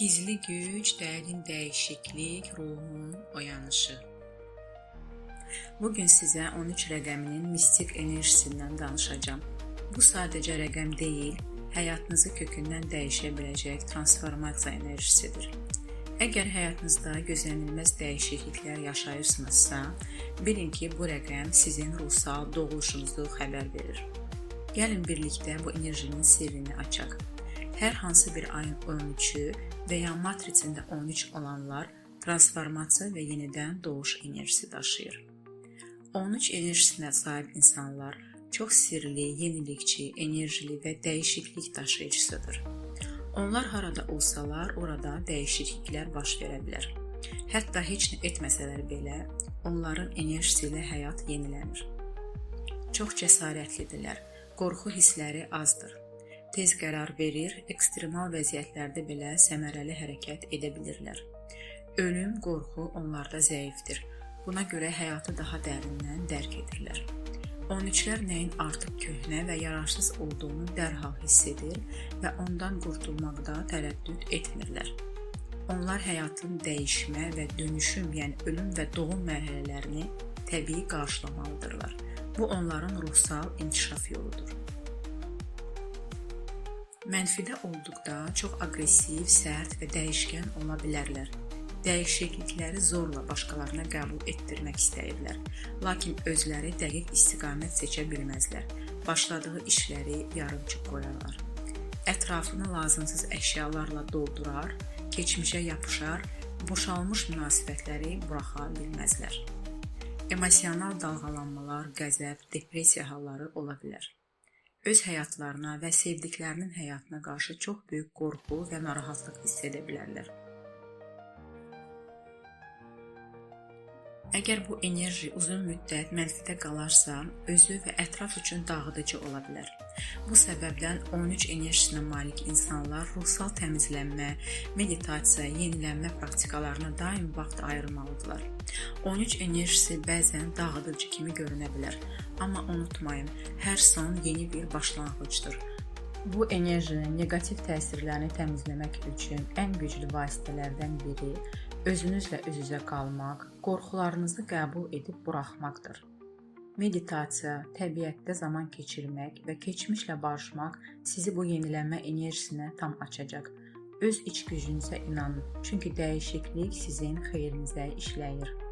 Gizli güc, dərin dəyişiklik, ruhun oyanışı. Bugün sizə 13 rəqəminin mistik enerjisindən danışacağım. Bu sadəcə rəqəm deyil, həyatınızı kökündən dəyişə biləcək transformasiya enerjisidir. Əgər həyatınızda gözlənilməz dəyişikliklər yaşayırsınızsa, bilin ki, bu rəqəm sizin ruhsal doğuluşunuzu xəbər verir. Gəlin birlikdə bu enerjinin sirrini açaq. Hər hansı bir ayın 13-ü və ya matritsində 13 olanlar transformasiya və yenidən doğuş enerjisi daşıyır. 13 enerjisinə sahib insanlar çox sirli, yenilikçi, enerjili və dəyişiklik daşıyıcısıdır. Onlar harada olsalar, orada dəyişikliklər baş verə bilər. Hətta heç nə etməsələr belə, onların enerjisi ilə həyat yenilənir. Çox cəsarətlidirlər, qorxu hissləri azdır. Tez qərar verir, ekstremal vəziyyətlərdə belə səmərəli hərəkət edə bilirlər. Ölüm, qorxu onlarda zəifdir. Buna görə həyatı daha dərindən dərk edirlər. 13-lər nəyin artıq köhnə və yararsız olduğunu dərhal hiss edir və ondan qurtulmaqda tərəddüd etmirlər. Onlar həyatın dəyişmə və dönüşüm, yəni ölüm və doğum mərhələlərini təbii qarşılamalıdırlar. Bu onların ruhsal inkişaf yoludur. Mənfidə olduqda çox aqressiv, sərt və dəyişkən ola bilərlər. Dəyişiklikləri zorla başqalarına qəbul etdirmək istəyirlər, lakin özləri dəqiq istiqamət seçə bilməzlər. Başladığı işləri yarımçıq qoyarlar. Ətrafını lazımsız əşyalarla doldurar, keçmişə yapışar, boşalmış münasibətləri buraxa bilməzlər. Emosional dalğalanmalar, qəzəb, depressiya halları ola bilər. Öz həyatlarına və sevdiklərinin həyatına qarşı çox böyük qorxu və narahatlıq hiss edə bilərlər. Əgər bu enerji uzun müddət mənfidə qalarsa, özü və ətraf üçün dağıdıcı ola bilər. Bu səbəbdən 13 enerjisinə malik insanlar ruhsal təmizlənmə, meditasiya, yenilənmə praktikalarına daim vaxt ayırmalıdırlar. 13 enerjisi bəzən dağıdıcı kimi görünə bilər, amma unutmayın, hər son yeni bir başlanğıcdır. Bu enerjinin negativ təsirlərini təmizləmək üçün ən güclü vasitələrdən biri özünüzlə üz-üzə qalmaq, qorxularınızı qəbul edib buraxmaqdır. Meditasiya, təbiətdə zaman keçirmək və keçmişlə barışmaq sizi bu yenilənmə enerjisinə tam açacaq. Öz iç gücünüzə inanın, çünki dəyişiklik sizin xeyrinizə işləyir.